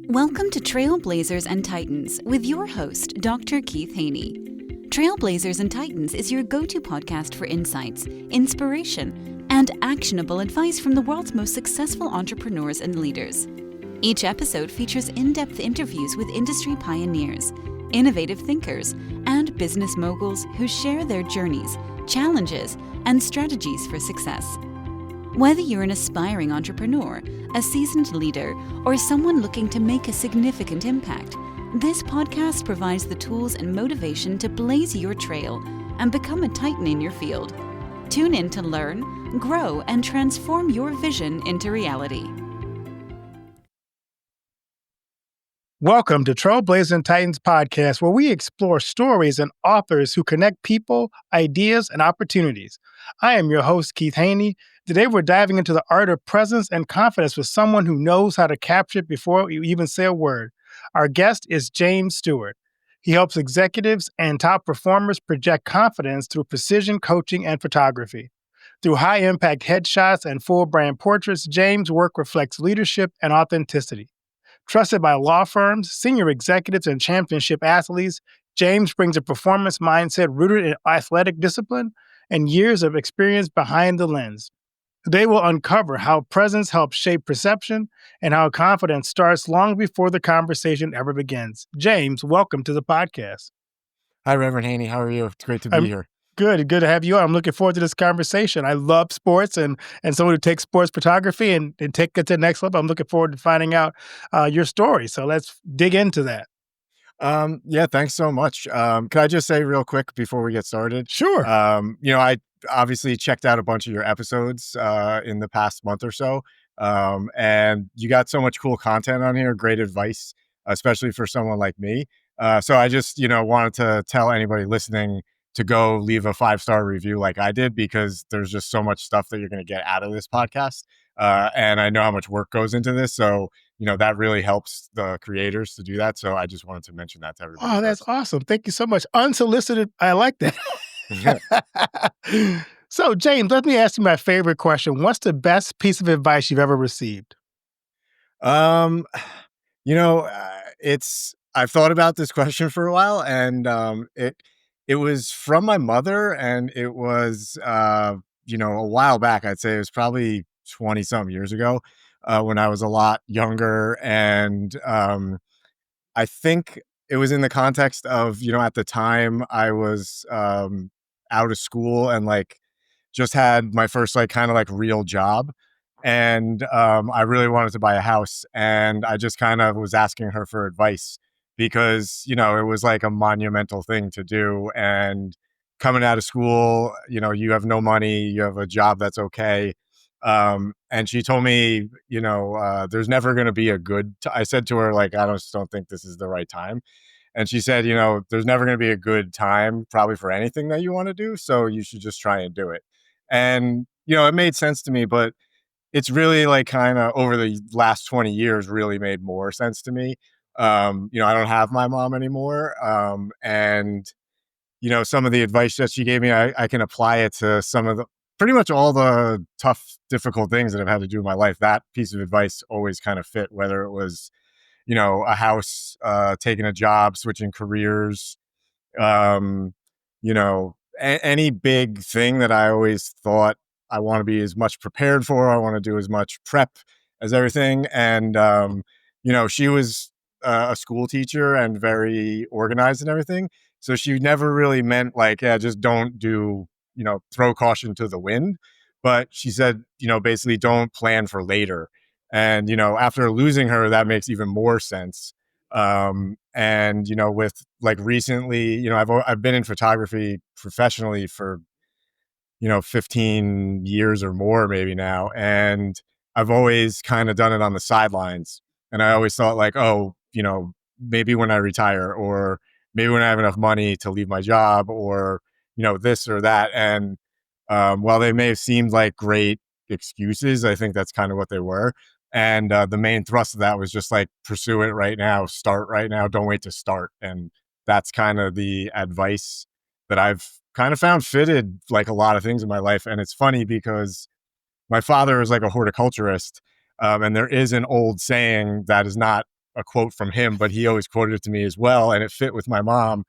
Welcome to Trailblazers and Titans with your host, Dr. Keith Haney. Trailblazers and Titans is your go-to podcast for insights, inspiration, and actionable advice from the world's most successful entrepreneurs and leaders. Each episode features in-depth interviews with industry pioneers, innovative thinkers, and business moguls who share their journeys, challenges, and strategies for success. Whether you're an aspiring entrepreneur, a seasoned leader, or someone looking to make a significant impact, this podcast provides the tools and motivation to blaze your trail and become a titan in your field. Tune in to learn, grow, and transform your vision into reality. Welcome to Trailblazers and Titans podcast, where we explore stories and authors who connect people, ideas, and opportunities. I am your host, Keith Haney. Today, we're diving into the art of presence and confidence with someone who knows how to capture it before you even say a word. Our guest is James Stewart. He helps executives and top performers project confidence through precision coaching and photography. Through high-impact headshots and full-brand portraits, James' work reflects leadership and authenticity. Trusted by law firms, senior executives, and championship athletes, James brings a performance mindset rooted in athletic discipline and years of experience behind the lens. Today, we'll uncover how presence helps shape perception and how confidence starts long before the conversation ever begins. James, welcome to the podcast. Hi, Reverend Haney. How are you? It's great to be here. Good to have you on. I'm looking forward to this conversation. I love sports and someone who takes sports photography and take it to the next level. I'm looking forward to finding out your story. So let's dig into that. Thanks so much. Can I just say real quick before we get started? Sure. I obviously checked out a bunch of your episodes in the past month or so. And you got so much cool content on here, great advice, especially for someone like me. So I just, wanted to tell anybody listening to go leave a 5-star review like I did, because there's just so much stuff that you're going to get out of this podcast. And I know how much work goes into this. So, that really helps the creators to do that. So I just wanted to mention that to everybody. Oh, that's awesome. Thank you so much. Unsolicited. I like that. So, James, let me ask you my favorite question. What's the best piece of advice you've ever received? I've thought about this question for a while, and it was from my mother, and it was a while back. I'd say it was probably 20 some years ago, when I was a lot younger, and I think it was in the context of, at the time I was out of school and just had my first real job. And I really wanted to buy a house, and I just kind of was asking her for advice because, it was like a monumental thing to do. And coming out of school, you have no money, you have a job that's okay. And she told me, there's never going to be a I said to her, I just don't think this is the right time. And she said, there's never going to be a good time probably for anything that you want to do. So you should just try and do it. And, it made sense to me, but it's really kind of over the last 20 years really made more sense to me. I don't have my mom anymore. And some of the advice that she gave me, I can apply it to pretty much all the tough, difficult things that I've had to do in my life. That piece of advice always kind of fit, whether it was, a house, taking a job, switching careers, any big thing that I always thought I want to be as much prepared for. I want to do as much prep as everything. And, she was a school teacher and very organized and everything. So she never really meant just don't do, throw caution to the wind. But she said, basically don't plan for later. And, after losing her, that makes even more sense. And, with recently, I've been in photography professionally for, 15 years or more maybe now. And I've always kind of done it on the sidelines. And I always thought maybe when I retire, or maybe when I have enough money to leave my job, or, this or that. And while they may have seemed like great excuses, I think that's kind of what they were. And the main thrust of that was just pursue it right now, start right now, don't wait to start. And that's kind of the advice that I've kind of found fitted a lot of things in my life. And it's funny because my father is a horticulturist, and there is an old saying that is not a quote from him, but he always quoted it to me as well, and it fit with my mom.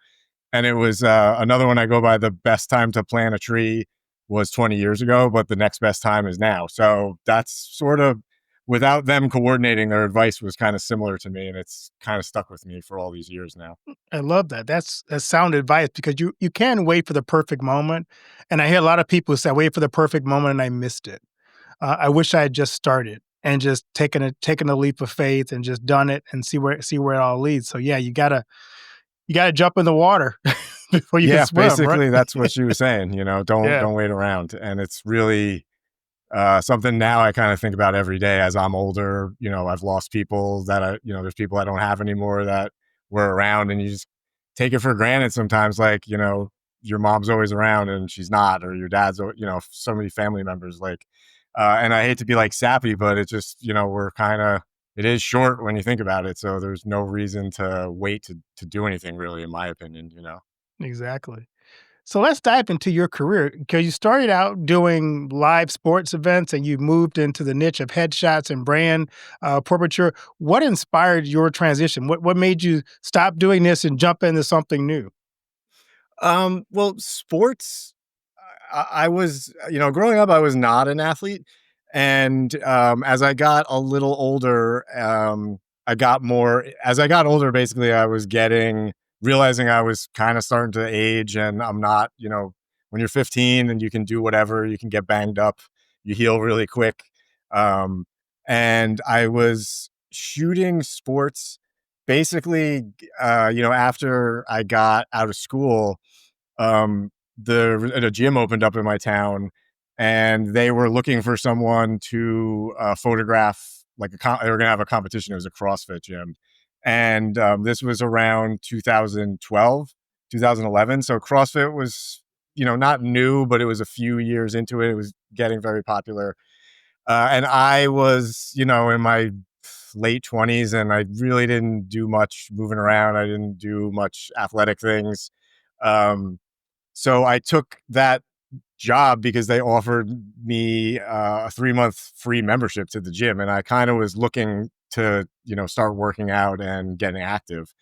And it was another one I go by: the best time to plant a tree was 20 years ago, but the next best time is now. So that's sort of, without them coordinating, their advice was kind of similar to me, and it's kind of stuck with me for all these years now. I love that. That's sound advice because you can wait for the perfect moment, and I hear a lot of people say, "I wait for the perfect moment and I missed it." I wish I had just started and just taken a leap of faith and just done it and see where it all leads. So yeah, you gotta jump in the water before you can Yeah, swim, right? basically that's what she was saying. Don't Yeah, don't wait around, and it's really something now I kind of think about every day as I'm older. I've lost people that there's people I don't have anymore that were around, and you just take it for granted sometimes. Like, your mom's always around and she's not, or your dad's, so many family members. Like, and I hate to be like sappy, but it just, it is short when you think about it. So there's no reason to wait to do anything really, in my opinion. exactly. So let's dive into your career because you started out doing live sports events and you moved into the niche of headshots and brand portraiture. What inspired your transition? What made you stop doing this and jump into something new? Well, sports, I was, growing up, I was not an athlete. And as I got a little older, as I got older, basically, I was realizing I was kind of starting to age, and I'm not, when you're 15 and you can do whatever, you can get banged up, you heal really quick. Um, and I was shooting sports basically, after I got out of school. A gym opened up in my town, and they were looking for someone to photograph. Like they were going to have a competition. It was a CrossFit gym, and this was around 2012, 2011. So CrossFit was, not new, but it was a few years into it. It was getting very popular, and I was, in my late 20s, and I really didn't do much moving around. I didn't do much athletic things. Um, so I took that job because they offered me a 3-month free membership to the gym, and I kind of was looking to, start working out and getting active.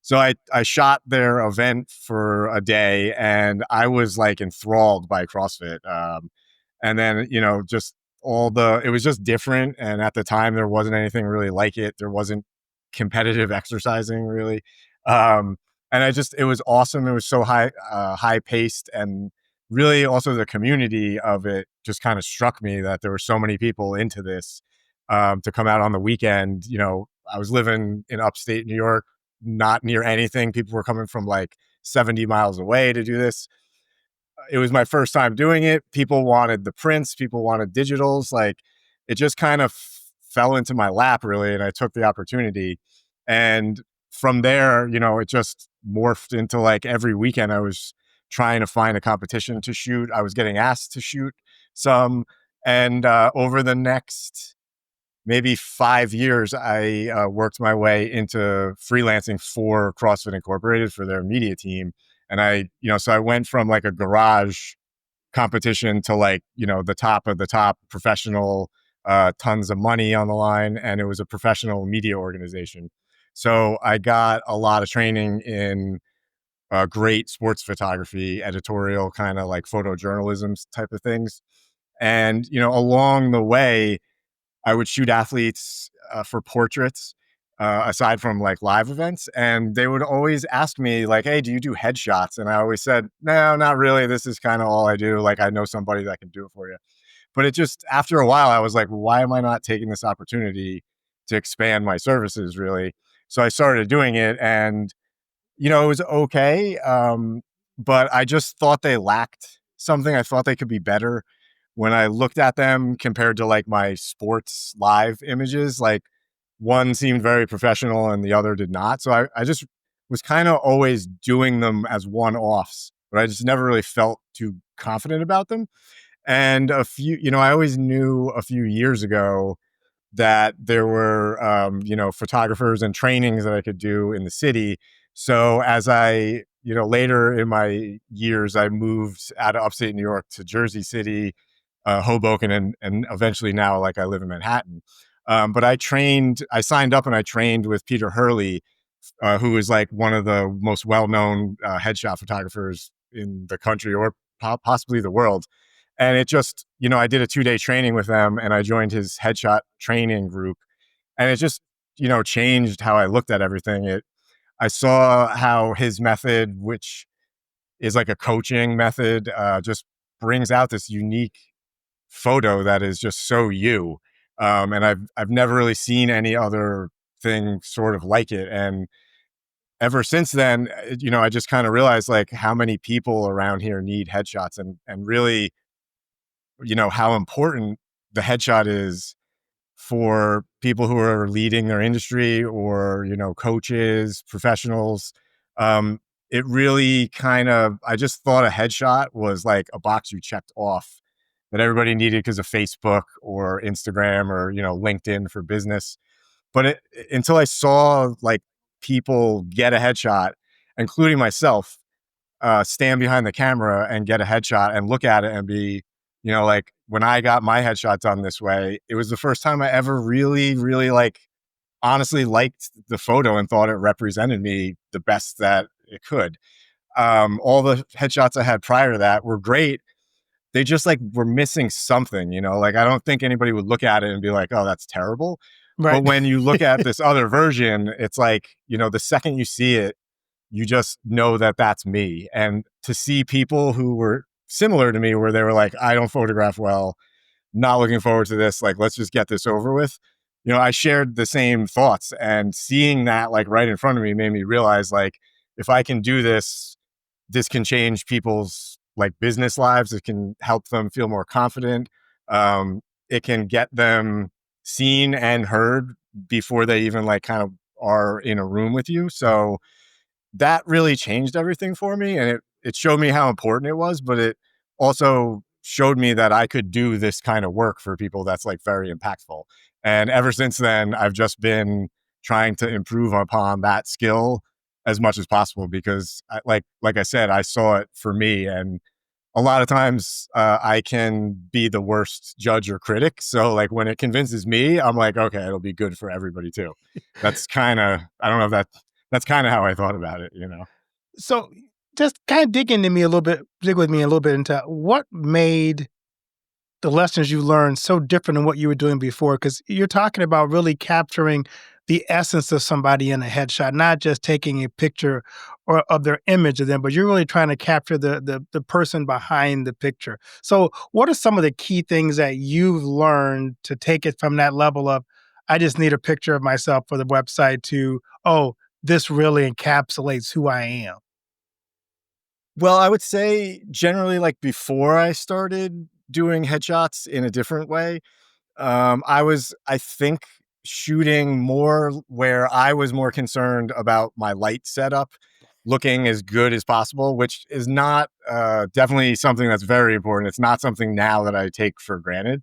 So I shot their event for a day, and I was like enthralled by CrossFit. And then, just it was just different. And at the time, there wasn't anything really like it. There wasn't competitive exercising really. Um, and it was awesome. It was so high paced, and really also the community of it just kind of struck me that there were so many people into this, to come out on the weekend. I was living in upstate New York, not near anything. People were coming from like 70 miles away to do this. It was my first time doing it. People wanted the prints, people wanted digitals. Like, it just kind of fell into my lap really, and I took the opportunity. And from there, it just morphed into like every weekend I was trying to find a competition to shoot. I was getting asked to shoot some, and over the next maybe 5 years, I worked my way into freelancing for CrossFit Incorporated for their media team. And so I went from like a garage competition to like, the top of the top professional, tons of money on the line. And it was a professional media organization. So I got a lot of training in great sports photography, editorial, kind of like photojournalism type of things. And, along the way, I would shoot athletes for portraits, aside from like live events. And they would always ask me, like, hey, do you do headshots? And I always said, no, not really. This is kind of all I do. Like, I know somebody that can do it for you. But it just, after a while, I was like, why am I not taking this opportunity to expand my services, really? So I started doing it, and it was okay. But I just thought they lacked something. I thought they could be better. When I looked at them compared to like my sports live images, like one seemed very professional and the other did not. So I just was kind of always doing them as one offs, but I just never really felt too confident about them. And I always knew a few years ago that there were, photographers and trainings that I could do in the city. So as later in my years, I moved out of upstate New York to Jersey City, Hoboken, and eventually now, like, I live in Manhattan. But I signed up and I trained with Peter Hurley, who is like one of the most well-known headshot photographers in the country or possibly the world. And it just, I did a 2-day training with them and I joined his headshot training group. And it just, changed how I looked at everything. I saw how his method, which is like a coaching method, just brings out this unique photo that is just so you. And I've never really seen any other thing sort of like it. And ever since then, I just kind of realized like how many people around here need headshots and really, how important the headshot is for people who are leading their industry or, coaches, professionals. Um, it really I just thought a headshot was like a box you checked off that everybody needed because of Facebook or Instagram or, LinkedIn for business. But until I saw like people get a headshot, including myself, stand behind the camera and get a headshot and look at it and be, like when I got my headshot done this way, it was the first time I ever really, really like honestly liked the photo and thought it represented me the best that it could. All the headshots I had prior to that were great. They just like were missing something, like I don't think anybody would look at it and be like, oh, that's terrible. Right. But when you look at this other version, it's like, the second you see it, you just know that that's me. And to see people who were similar to me, where they were like, I don't photograph well, not looking forward to this, like, let's just get this over with. I shared the same thoughts, and seeing that like right in front of me made me realize like, if I can do this, this can change people's like business lives. It can help them feel more confident. It can get them seen and heard before they even like kind of are in a room with you. So that really changed everything for me. And it showed me how important it was, but it also showed me that I could do this kind of work for people that's like very impactful. And ever since then, I've just been trying to improve upon that skill as much as possible because like I said, I saw it for me. And a lot of times I can be the worst judge or critic. So like when it convinces me, I'm like, okay, it'll be good for everybody too. That's kind of, I don't know if that's kind of how I thought about it. So just kind of dig with me a little bit into what made the lessons you learned so different than what you were doing before? Because you're talking about really capturing the essence of somebody in a headshot, not just taking a picture or of their image of them, but you're really trying to capture the person behind the picture. So what are some of the key things that you've learned to take it from that level of, I just need a picture of myself for the website to, oh, this really encapsulates who I am? Well, I would say generally like before I started doing headshots in a different way, I think, shooting more where I was more concerned about my light setup looking as good as possible, which is not definitely something that's very important. It's not something now that I take for granted,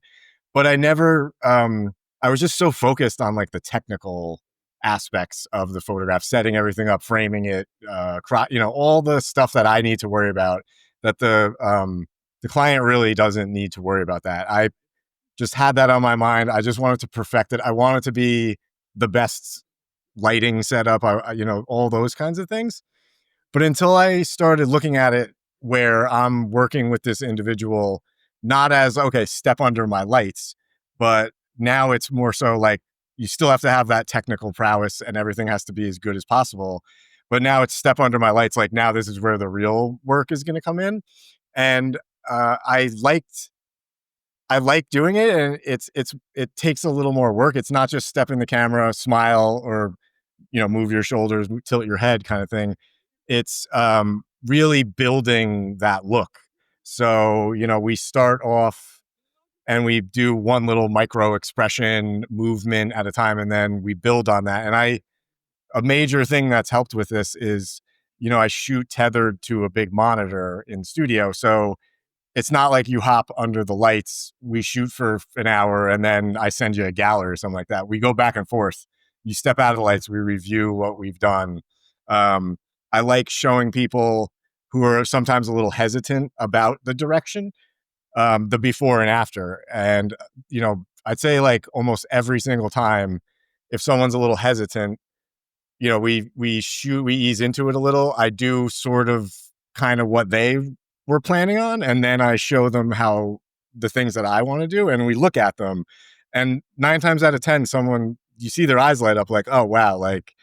but I was just so focused on like the technical aspects of the photograph, setting everything up, framing it, all the stuff that I need to worry about that the client really doesn't need to worry about that. I just had that on my mind. I just wanted to perfect it. I wanted to be the best lighting setup, all those kinds of things. But until I started looking at it where I'm working with this individual, not as, okay, step under my lights, but now it's more so like you still have to have that technical prowess and everything has to be as good as possible. But now it's step under my lights. Like now this is where the real work is going to come in. And I like doing it, and it takes a little more work. It's not just step in the camera, smile, or move your shoulders, tilt your head, kind of thing. It's really building that look. So we start off and we do one little micro expression movement at a time, and then we build on that. And a major thing that's helped with this is I shoot tethered to a big monitor in studio, so it's not like you hop under the lights. We shoot for an hour and then I send you a gallery or something like that. We go back and forth. You step out of the lights, we review what we've done. I like showing people who are sometimes a little hesitant about the direction, the before and after. And, I'd say like almost every single time, if someone's a little hesitant, we ease into it a little. I do sort of kind of what they were planning on, and then I show them how the things that I want to do, and we look at them. And 9 times out of 10, someone you see their eyes light up like, oh wow, like,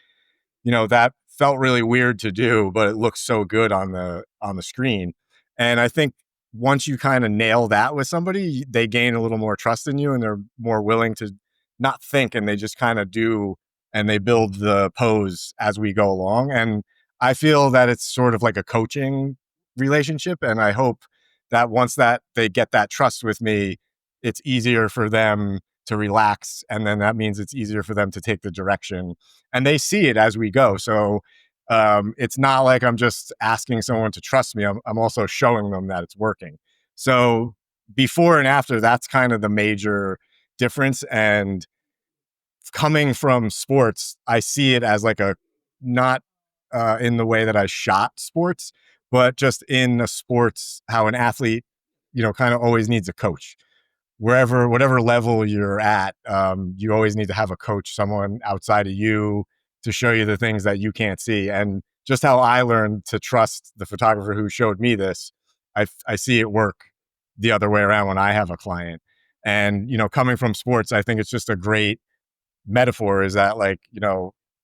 that felt really weird to do, but it looks so good on the screen. And I think once you kind of nail that with somebody, they gain a little more trust in you and they're more willing to not think and they just kind of do and they build the pose as we go along. And I feel that it's sort of like a coaching relationship. And I hope that once that they get that trust with me, it's easier for them to relax. And then that means it's easier for them to take the direction and they see it as we go. So it's not like I'm just asking someone to trust me. I'm also showing them that it's working. So before and after, that's kind of the major difference. And coming from sports, I see it as like a not in the way that I shot sports, but just in the sports, how an athlete, kind of always needs a coach whatever level you're at, you always need to have a coach, someone outside of you to show you the things that you can't see. And just how I learned to trust the photographer who showed me this, I see it work the other way around when I have a client. And, coming from sports, I think it's just a great metaphor is that like,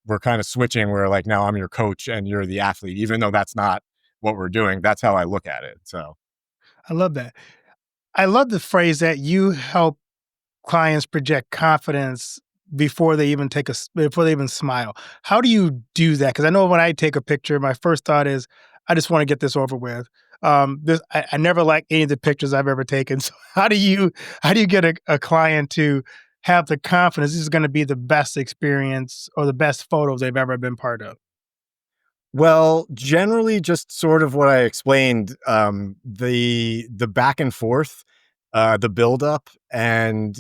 we're kind of switching where like now I'm your coach and you're the athlete, even though that's not what we're doing. That's how I look at it. So I love that. I love the phrase that you help clients project confidence before they even before they even smile. How do you do that? Because I know when I take a picture, my first thought is, I just want to get this over with. I never like any of the pictures I've ever taken. So how do you get a client to have the confidence this is going to be the best experience or the best photos they've ever been part of? well, generally, just sort of what I explained, the back and forth, the build up, and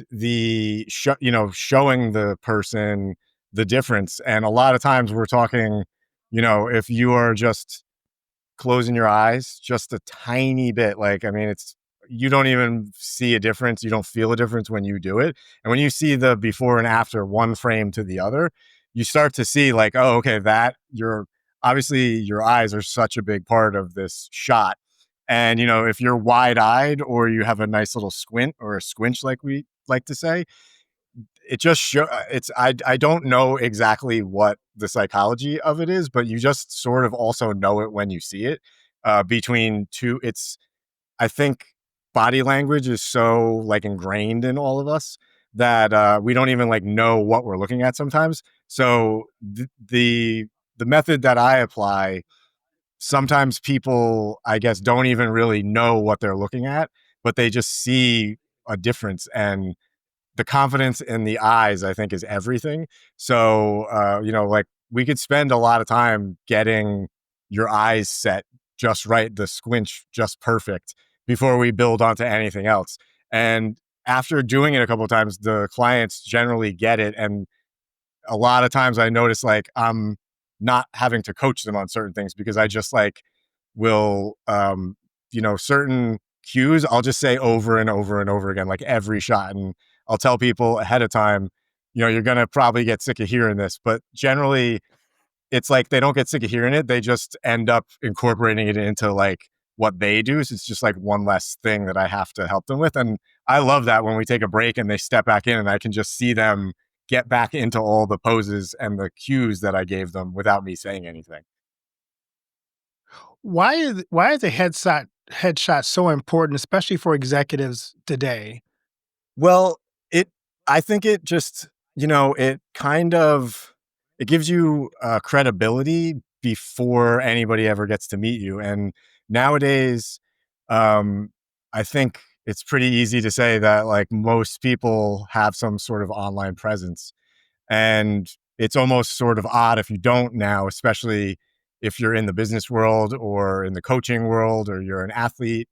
showing the person the difference. And a lot of times, we're talking, if you are just closing your eyes just a tiny bit. Like, I mean, you don't even see a difference. You don't feel a difference when you do it. And when you see the before and after one frame to the other, you start to see like, oh, okay, obviously your eyes are such a big part of this shot. And, if you're wide eyed or you have a nice little squint or a squinch, like we like to say, it just I don't know exactly what the psychology of it is, but you just sort of also know it when you see it. Between two, I think body language is so like ingrained in all of us that we don't even like know what we're looking at sometimes. So the method that I apply, sometimes people, I guess, don't even really know what they're looking at, but they just see a difference. And the confidence in the eyes, I think, is everything. So, like we could spend a lot of time getting your eyes set just right, the squinch just perfect before we build onto anything else. And after doing it a couple of times, the clients generally get it. And a lot of times I notice like I'm not having to coach them on certain things because I just like will, certain cues I'll just say over and over and over again, like every shot. And I'll tell people ahead of time, you're going to probably get sick of hearing this, but generally it's like they don't get sick of hearing it. They just end up incorporating it into like what they do. So it's just like one less thing that I have to help them with. And I love that when we take a break and they step back in and I can just see them get back into all the poses and the cues that I gave them without me saying anything. Why is the headshot so important, especially for executives today? Well, it I think it just, it kind of it gives you credibility before anybody ever gets to meet you. And nowadays, um, I think it's pretty easy to say that like most people have some sort of online presence. And it's almost sort of odd if you don't now, especially if you're in the business world or in the coaching world or you're an athlete.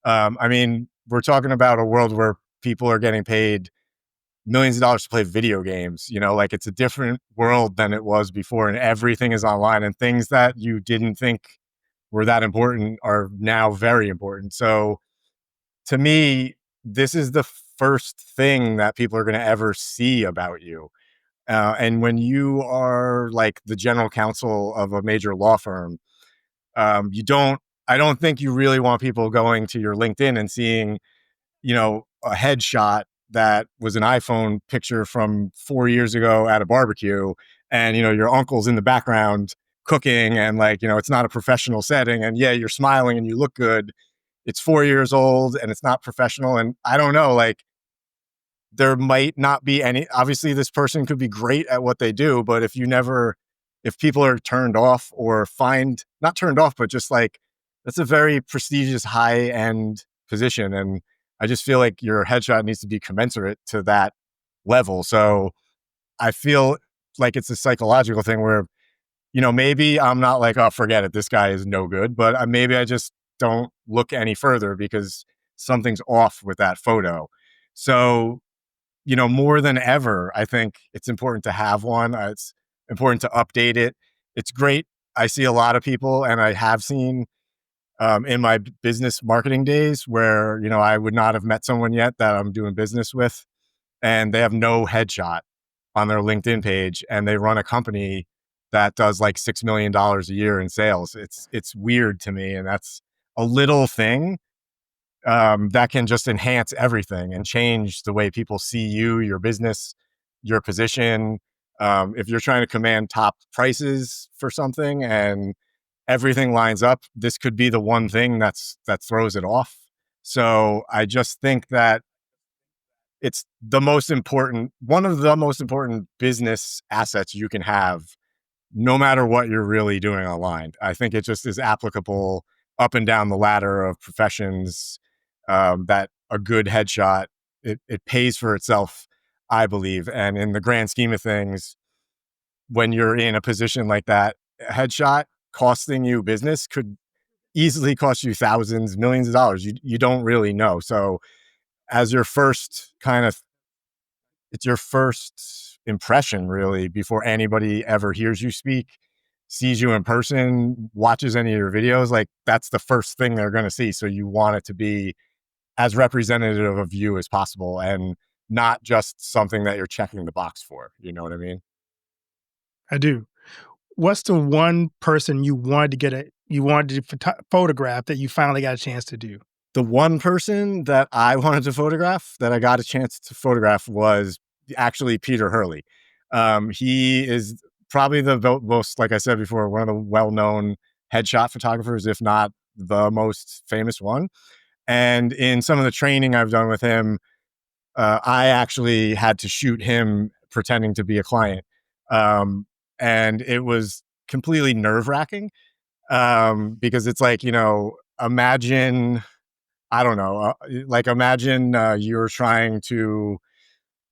I mean, we're talking about a world where people are getting paid millions of dollars to play video games. Like it's a different world than it was before, and everything is online, and things that you didn't think were that important are now very important. So to me, this is the first thing that people are going to ever see about you. And when you are like the general counsel of a major law firm, you don't, I don't think you really want people going to your LinkedIn and seeing, a headshot that was an iPhone picture from 4 years ago at a barbecue. And, your uncle's in the background cooking and like, it's not a professional setting. And yeah, you're smiling and you look good. It's 4 years old and it's not professional. And I don't know, like, there might not be any, obviously this person could be great at what they do, but if people are turned off or find not turned off, but just like, that's a very prestigious high end position. And I just feel like your headshot needs to be commensurate to that level. So I feel like it's a psychological thing where, maybe I'm not like, oh, forget it, this guy is no good, but maybe I just don't look any further because something's off with that photo. So more than ever, I think it's important to have one. It's important to update it. It's great. I see a lot of people, and I have seen in my business marketing days where, I would not have met someone yet that I'm doing business with, and they have no headshot on their LinkedIn page, and they run a company that does like $6 million a year in sales. It's weird to me, and that's a little thing that can just enhance everything and change the way people see you, your business, your position. If you're trying to command top prices for something and everything lines up, this could be the one thing that throws it off. So I just think that it's one of the most important business assets you can have, no matter what you're really doing online. I think it just is applicable up and down the ladder of professions. That a good headshot, it pays for itself, I believe. And in the grand scheme of things, when you're in a position like that, a headshot costing you business could easily cost you thousands, millions of dollars. You don't really know. So as your first it's your first impression really before anybody ever hears you speak, sees you in person, watches any of your videos. Like, that's the first thing they're going to see. So you want it to be as representative of you as possible and not just something that you're checking the box for. You know what I mean? I do. What's the one person you wanted to photograph that you finally got a chance to do? The one person that I wanted to photograph, that I got a chance to photograph, was actually Peter Hurley. He is probably the most, like I said before, one of the well-known headshot photographers, if not the most famous one. And in some of the training I've done with him, I actually had to shoot him pretending to be a client. And it was completely nerve-wracking because it's like, imagine, I don't know, imagine you're trying to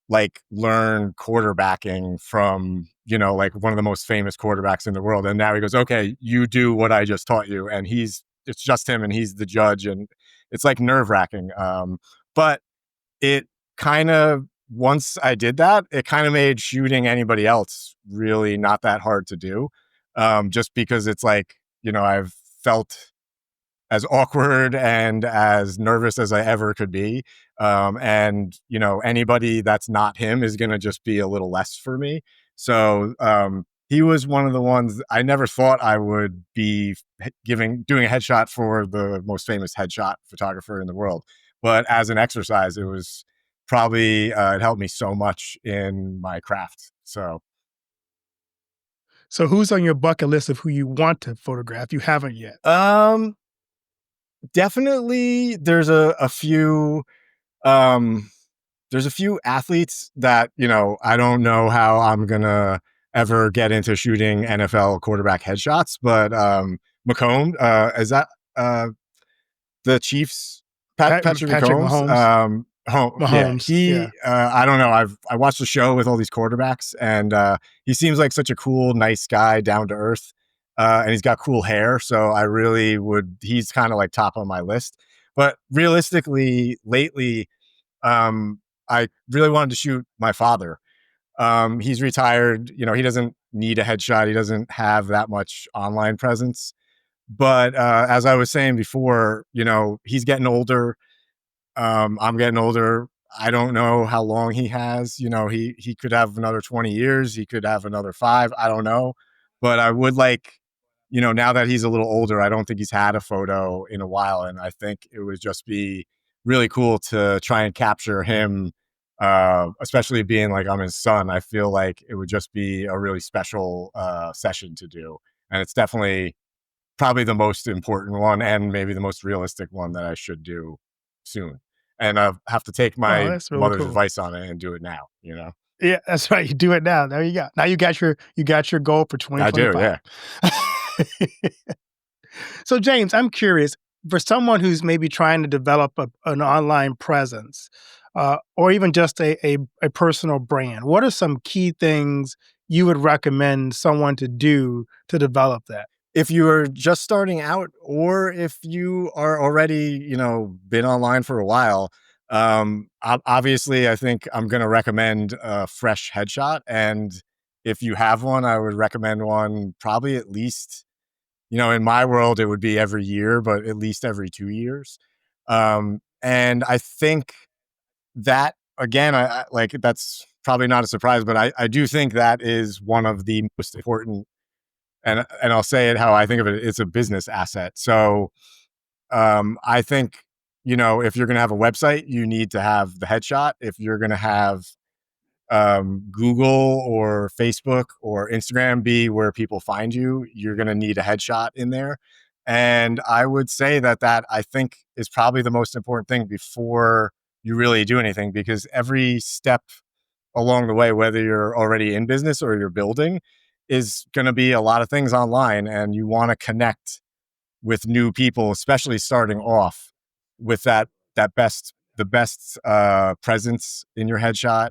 like learn quarterbacking from, like one of the most famous quarterbacks in the world. And now he goes, okay, you do what I just taught you. And it's just him and he's the judge. And it's like nerve wracking. But it kind of, once I did that, it kind of made shooting anybody else really not that hard to do. Just because it's like, I've felt as awkward and as nervous as I ever could be. And, anybody that's not him is going to just be a little less for me. So he was one of the ones I never thought I would be doing a headshot for the most famous headshot photographer in the world. But as an exercise, it was probably, it helped me so much in my craft. So who's on your bucket list of who you want to photograph you haven't yet? Definitely there's a few athletes that, I don't know how I'm gonna ever get into shooting NFL quarterback headshots, but McComb, is that the Chiefs? Patrick Mahomes. Mahomes. Yeah, Mahomes. Yeah. I don't know. I watched the show with all these quarterbacks, and he seems like such a cool, nice guy, down to earth, and he's got cool hair. So I really would. He's kind of like top on my list. But realistically, lately, I really wanted to shoot my father. He's retired. He doesn't need a headshot. He doesn't have that much online presence. But as I was saying before, he's getting older. I'm getting older. I don't know how long he has. He could have another 20 years. He could have another 5. I don't know. But I would like, now that he's a little older, I don't think he's had a photo in a while. And I think it would just be really cool to try and capture him, especially being like I'm his son. I feel like it would just be a really special session to do. And it's definitely probably the most important one and maybe the most realistic one that I should do soon. And I have to take Oh, my that's really mother's cool. advice on it and do it now. Yeah, that's right. You do it now. There you go. Now you got your goal for I do, 2025. yeah. So, James, I'm curious for someone who's maybe trying to develop an online presence, or even just a personal brand. What are some key things you would recommend someone to do to develop that? If you are just starting out or if you are already, been online for a while, obviously I think I'm going to recommend a fresh headshot. And if you have one, I would recommend one probably at least, in my world, it would be every year, but at least every 2 years. And I think that again, I like that's probably not a surprise, but I do think that is one of the most important, and I'll say it how I think of it. It's a business asset. So I think, if you're going to have a website, you need to have the headshot. If you're going to have Google or Facebook or Instagram be where people find you, you're going to need a headshot in there. And I would say that I think is probably the most important thing before you really do anything, because every step along the way, whether you're already in business or you're building, is going to be a lot of things online, and you want to connect with new people, especially starting off with the best presence in your headshot,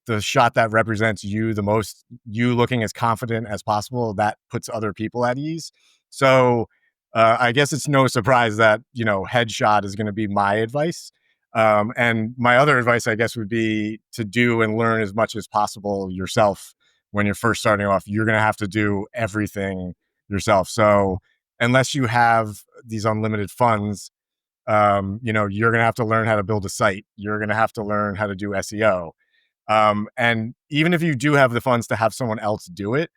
the shot that represents you the most, you looking as confident as possible, that puts other people at ease. So I guess it's no surprise that, headshot is going to be my advice. And my other advice, I guess, would be to do and learn as much as possible yourself. When you're first starting off, you're going to have to do everything yourself. So unless you have these unlimited funds, you're going to have to learn how to build a site. You're going to have to learn how to do SEO. And even if you do have the funds to have someone else do it,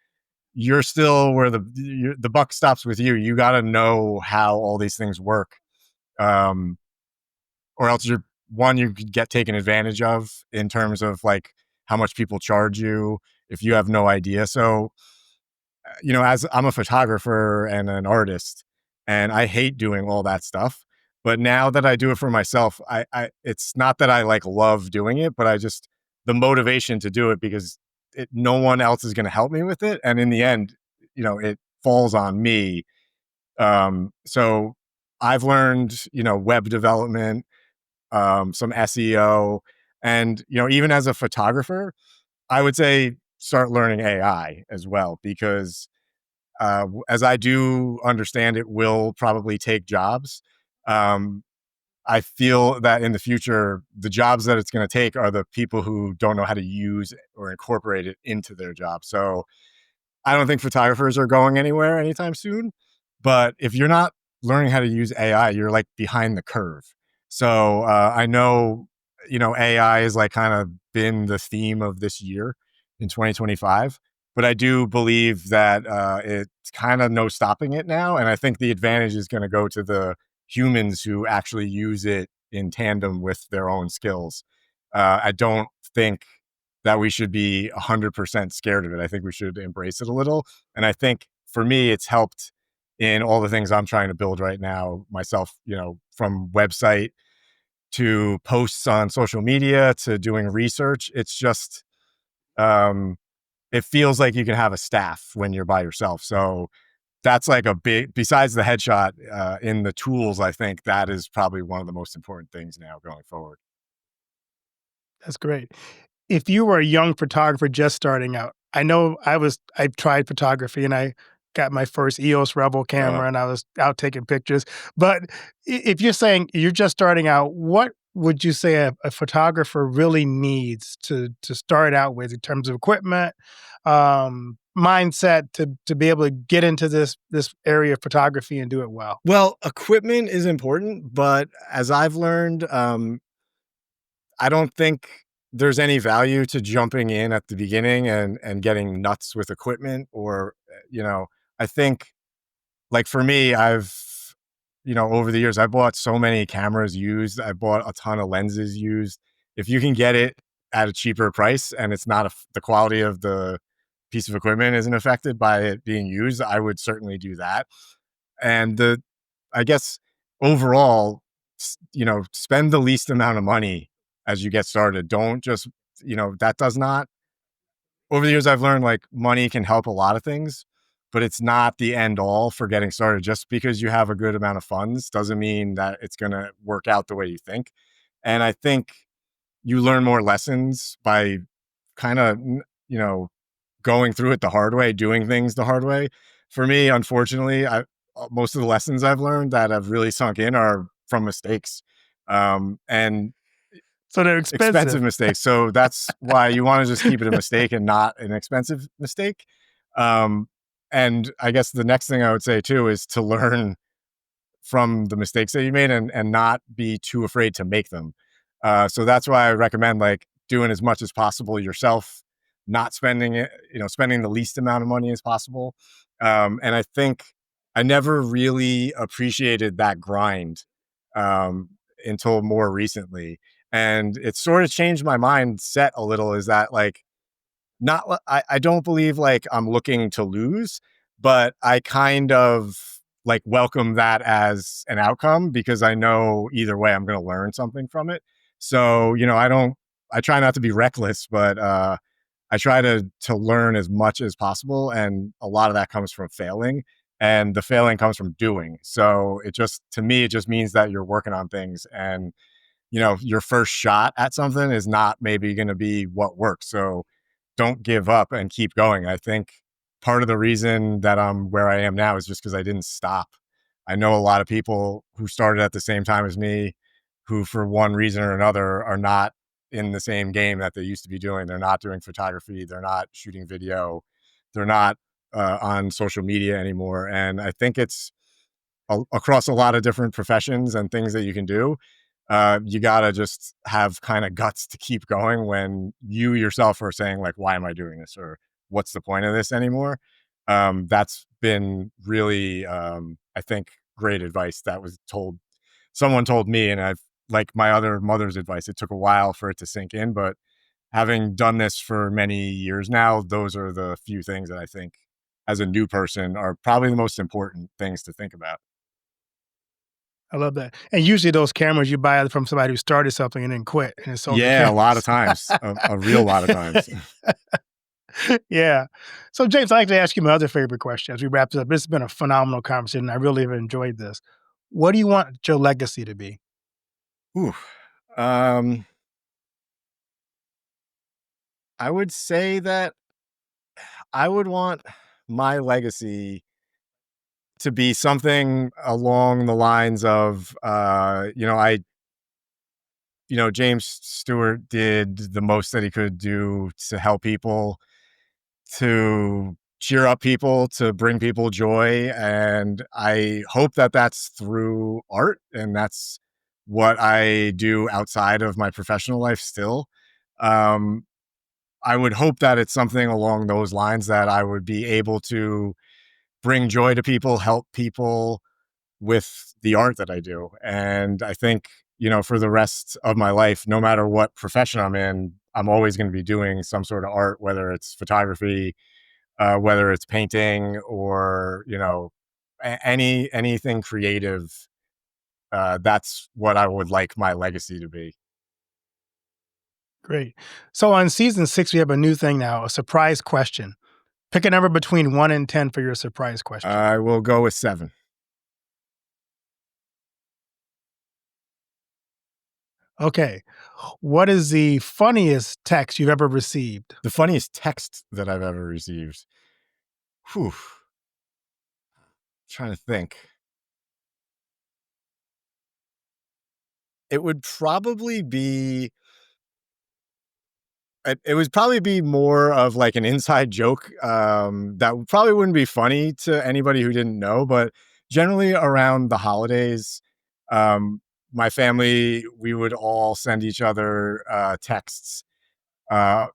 you're still where the buck stops with you. You got to know how all these things work, or else you could get taken advantage of in terms of like how much people charge you if you have no idea. So, as I'm a photographer and an artist, and I hate doing all that stuff. But now that I do it for myself, it's not that I like love doing it, but the motivation to do it, because no one else is going to help me with it. And in the end, it falls on me. So I've learned, web development, some SEO, and, even as a photographer, I would say start learning AI as well, because as I do understand, it will probably take jobs. Um, I feel that in the future, the jobs that it's going to take are the people who don't know how to use or incorporate it into their job. So I don't think photographers are going anywhere anytime soon. But if you're not learning how to use AI, you're like behind the curve. So I know, AI is like kind of been the theme of this year in 2025. But I do believe that it's kind of no stopping it now. And I think the advantage is going to go to the humans who actually use it in tandem with their own skills. I don't think that we should be 100% scared of it. I think we should embrace it a little. And I think for me, it's helped in all the things I'm trying to build right now myself, from website to posts on social media to doing research. It's just, it feels like you can have a staff when you're by yourself. So that's like besides the headshot, in the tools, I think that is probably one of the most important things now going forward. That's great. If you were a young photographer just starting out, I know I tried photography and I got my first EOS Rebel Uh, camera and I was out taking pictures. But if you're saying you're just starting out, what would you say a photographer really needs to start out with in terms of equipment, mindset to be able to get into this area of photography and do it well? well, equipment is important, but as I've learned, I don't think there's any value to jumping in at the beginning and getting nuts with equipment or, I think like for me, over the years, I bought so many cameras used. I bought a ton of lenses used. If you can get it at a cheaper price and it's not the quality of the piece of equipment isn't affected by it being used, I would certainly do that. And I guess overall, spend the least amount of money as you get started. Don't just, that does not, over the years, I've learned like money can help a lot of things, but it's not the end all for getting started. Just because you have a good amount of funds doesn't mean that it's going to work out the way you think. And I think you learn more lessons by kind of, going through it the hard way, doing things the hard way. For me, unfortunately, most of the lessons I've learned that have really sunk in are from mistakes. And So they're expensive expensive. mistakes. So that's why you want to just keep it a mistake and not an expensive mistake. Um, and I guess the next thing I would say too is to learn from the mistakes that you made and not be too afraid to make them. So that's why I recommend like doing as much as possible yourself, not spending it, spending the least amount of money as possible. And I think I never really appreciated that grind um, until more recently. And it sort of changed my mindset a little is that like, not I don't believe like I'm looking to lose, but I kind of like welcome that as an outcome because I know either way I'm going to learn something from it. So, I try not to be reckless, but I try to learn as much as possible and a lot of that comes from failing and the failing comes from doing. So, to me it just means that you're working on things and your first shot at something is not maybe going to be what works. So don't give up and keep going. I think part of the reason that I'm where I am now is just because I didn't stop. I know a lot of people who started at the same time as me who, for one reason or another, are not in the same game that they used to be doing. They're not doing photography. They're not shooting video. They're not on social media anymore. And I think it's across a lot of different professions and things that you can do. You gotta just have kind of guts to keep going when you yourself are saying like, why am I doing this? Or what's the point of this anymore? That's been really, I think, great advice that was someone told me, and I've like my other mother's advice. It took a while for it to sink in, but having done this for many years now, those are the few things that I think as a new person are probably the most important things to think about. I love that. And usually those cameras you buy from somebody who started something and then quit and sold the Yeah, a lot of cameras. times, a real lot of times. Yeah. So, James, I'd like to ask you my other favorite question as we wrap this up. This has been a phenomenal conversation. I really have enjoyed this. What do you want your legacy to be? Ooh, um, I would say that I would want my legacy to be something along the lines of, James Stewart did the most that he could do to help people, to cheer up people, to bring people joy. And I hope that that's through art. And that's what I do outside of my professional life still. Um, I would hope that it's something along those lines that I would be able to bring joy to people, help people with the art that I do. And I think, for the rest of my life, no matter what profession I'm in, I'm always going to be doing some sort of art, whether it's photography, whether it's painting or, anything creative. That's what I would like my legacy to be. Great. So, on season 6, we have a new thing now, a surprise question. Pick a number between 1 and 10 for your surprise question. I will go with 7. Okay. What is the funniest text you've ever received? The funniest text that I've ever received. Whew. Trying to think. It would probably be it would probably be more of like an inside joke, that probably wouldn't be funny to anybody who didn't know, but generally around the holidays, um, my family, we would all send each other texts uh,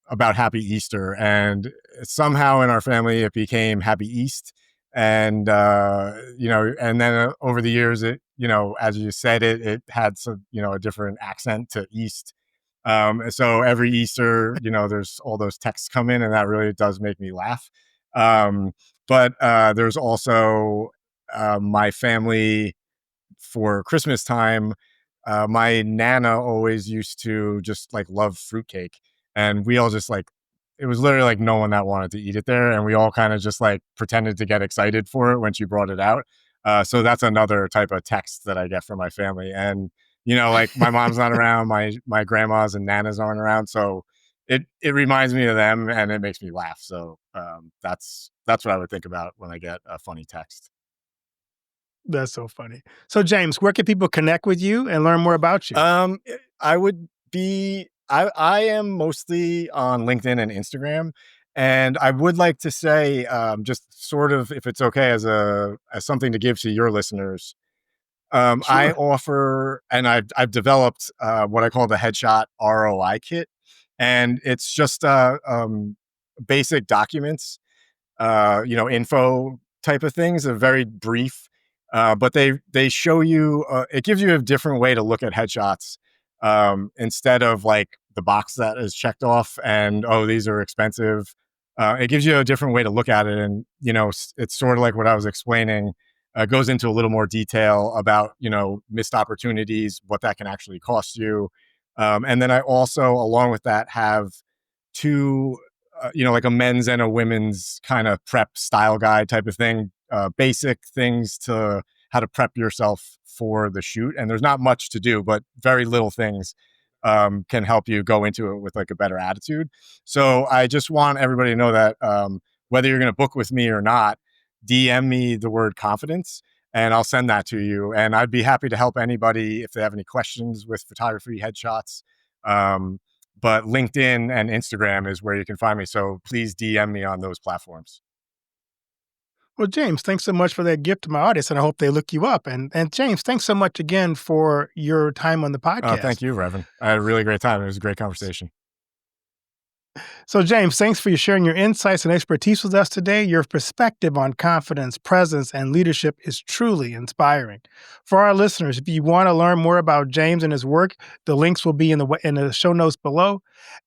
about Happy Easter, and somehow in our family it became Happy East. And and then over the years, it as you said, it had some a different accent to East. And so every Easter, there's all those texts come in, and that really does make me laugh. But there's also my family for Christmas time. My Nana always used to just like love fruitcake, and we all just like it was literally like no one that wanted to eat it there, and we all kind of just like pretended to get excited for it when she brought it out. So that's another type of text that I get from my family, and like my mom's not around, my grandmas and nanas aren't around, so it reminds me of them, and it makes me laugh. So that's what I would think about when I get a funny text. That's so funny. So, James, where can people connect with you and learn more about you? I would be I am mostly on LinkedIn and Instagram, and I would like to say, just sort of, if it's okay, as something to give to your listeners. I Sure. offer, and I've developed what I call the Headshot ROI Kit, and it's just basic documents, info type of things, are very brief, but they show you. It gives you a different way to look at headshots, instead of like the box that is checked off and these are expensive. It gives you a different way to look at it, and it's sort of like what I was explaining. Goes into a little more detail about missed opportunities, what that can actually cost you, and then I also, along with that, have two, like a men's and a women's kind of prep style guide type of thing, basic things to how to prep yourself for the shoot. And there's not much to do, but very little things can help you go into it with like a better attitude. So I just want everybody to know that whether you're going to book with me or not, DM me the word confidence and I'll send that to you. And I'd be happy to help anybody if they have any questions with photography, headshots. But LinkedIn and Instagram is where you can find me. So please DM me on those platforms. Well, James, thanks so much for that gift to my audience, and I hope they look you up. And James, thanks so much again for your time on the Oh, podcast. thank you, Reverend. I had a really great time. It was a great conversation. So, James, thanks for sharing your insights and expertise with us today. Your perspective on confidence, presence, and leadership is truly inspiring. For our listeners, if you want to learn more about James and his work, the links will be in the show notes below.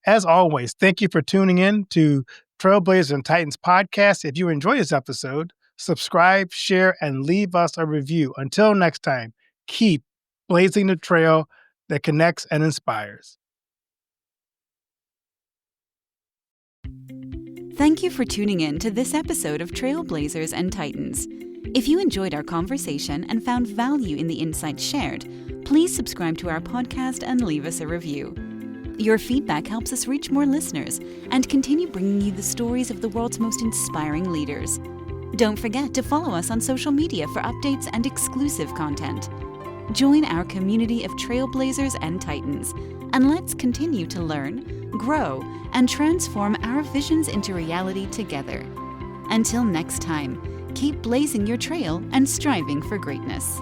As always, thank you for tuning in to Trailblazers and Titans podcast. If you enjoyed this episode, subscribe, share, and leave us a review. Until next time, keep blazing the trail that connects and inspires. Thank you for tuning in to this episode of Trailblazers and Titans. If you enjoyed our conversation and found value in the insights shared, please subscribe to our podcast and leave us a review. Your feedback helps us reach more listeners and continue bringing you the stories of the world's most inspiring leaders. Don't forget to follow us on social media for updates and exclusive content. Join our community of Trailblazers and Titans, and let's continue to learn, grow, and transform our visions into reality together. Until next time, keep blazing your trail and striving for greatness.